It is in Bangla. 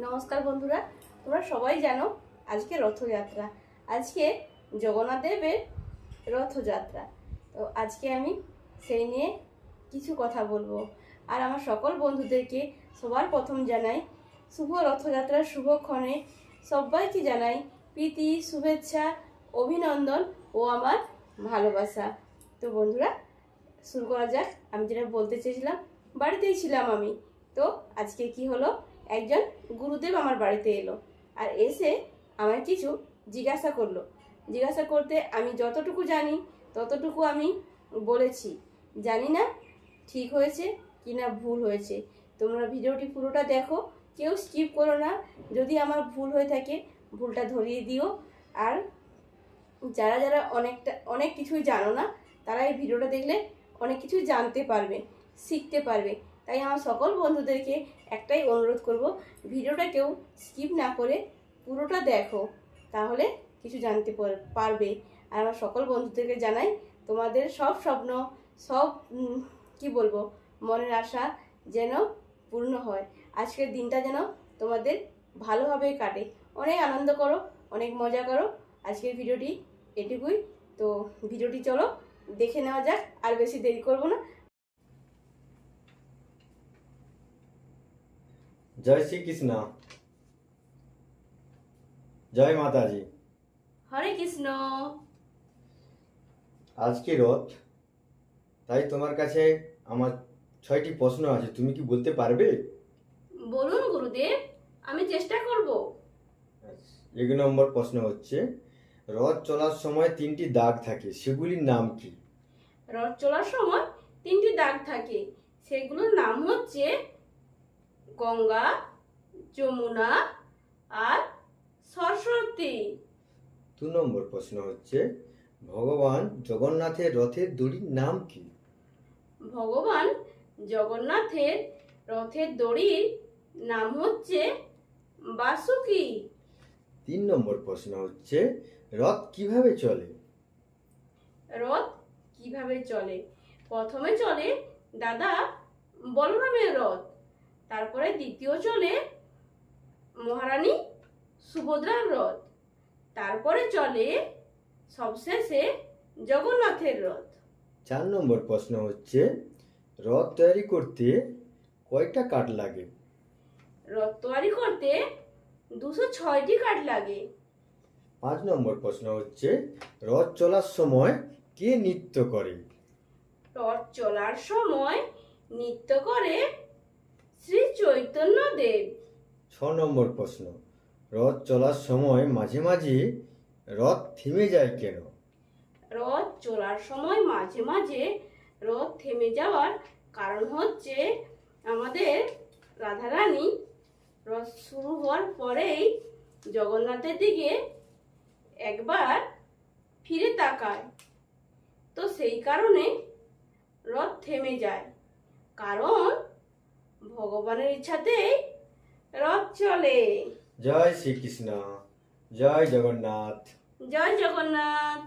নমস্কার বন্ধুরা, তোমরা সবাই জানো আজকে রথযাত্রা। আজকে জগন্নাথ দেবের রথযাত্রা। তো আজকে আমি সেই নিয়ে কিছু কথা বলবো। আর আমার সকল বন্ধুদেরকে সবার প্রথম জানাই শুভ রথযাত্রার শুভক্ষণে সবাইকে জানাই প্রীতি, শুভেচ্ছা, অভিনন্দন ও আমার ভালোবাসা। তো বন্ধুরা, শুরু করা যাক। আমি যেটা বলতে চেয়েছিলাম, বাড়িতেই ছিলাম আমি। তো আজকে কি হলো, একজন গুরুদেব আমার বাড়িতে এলো আর এসে আমার কিছু জিজ্ঞাসা করলো। জিজ্ঞাসা করতে আমি যতটুকু জানি ততটুকু আমি বলেছি। জানি না ঠিক হয়েছে কি না ভুল হয়েছে। তোমরা ভিডিওটি পুরোটা দেখো, কেউ স্কিপ করো না। যদি আমার ভুল হয়ে থাকে ভুলটা ধরিয়ে দিও। আর যারা যারা অনেক কিছুই জানো না, তারা এই ভিডিওটা দেখলে অনেক কিছুই জানতে পারবে, শিখতে পারবে। তাই আমার সকল বন্ধুদেরকে একটাই অনুরোধ করব, ভিডিওটা কেউ স্কিপ না করে পুরোটা দেখো, তাহলে কিছু জানতে পারবে। আর আমার সকল বন্ধুদেরকে জানাই তোমাদের সব স্বপ্ন, সব কি বলবো, মনের আশা যেন পূর্ণ হয়। আজকের দিনটা যেন তোমাদের ভালোভাবে কাটে। অনেক আনন্দ করো, অনেক মজা করো। আজকের ভিডিওটি এটুকুই। তো ভিডিওটি চলো দেখে নেওয়া যাক, আর বেশি দেরি করব না। জয় শ্রীকৃষ্ণ। জয় মাতাজি। হরে কৃষ্ণ। আজকে রথ, তাই তোমার কাছে আমার 6টি প্রশ্ন আছে, তুমি কি বলতে পারবে? বলুন গুরুদেব, আমি চেষ্টা করব। 1 নম্বর প্রশ্ন হচ্ছে, রথ চলার সময় 3টি দাগ থাকে, সেগুলির নাম কি? রথ চলার সময় 3টি দাগ থাকে, সেগুলোর নাম হচ্ছে গঙ্গা, যমুনা আর সরস্বতী। 2 নম্বর প্রশ্ন হচ্ছে, ভগবান জগন্নাথের রথের দড়ির নাম কি? ভগবান জগন্নাথের রথের দড়ির নাম হচ্ছে বাসুকি। 3 নম্বর প্রশ্ন হচ্ছে, রথ কিভাবে চলে? রথ কিভাবে চলে? প্রথমে চলে দাদা বলরামের রথ, তারপরে দ্বিতীয় চলে মহারানী সুভদ্রার রথ, তারপরে চলে সবশেষে জগন্নাথের রথ। 4 নম্বর প্রশ্ন হচ্ছে, রথ তৈরি করতে কয়টা কাঠ লাগে? রথ তৈরি করতে 206টি কাঠ লাগে। 5 নম্বর প্রশ্ন হচ্ছে, রথ চলার সময় কে নৃত্য করে? রথ চলার সময় নৃত্য করে শ্রী চৈতন্য দেব। 6 নম্বর প্রশ্ন, রথ চলার সময় মাঝে মাঝে রথ থেমে যায় কেন? রথ চলার সময় মাঝে মাঝে রথ থেমে যাওয়ার কারণ হচ্ছে আমাদের রাধারানী রথ শুরু হওয়ার পরেই জগন্নাথের দিকে একবার ফিরে তাকায়। তো সেই কারণে রথ থেমে যায়, কারণ ভগবানের ইচ্ছাতেই রথ চলে। জয় শ্রীকৃষ্ণ। জয় জগন্নাথ। জয় জগন্নাথ।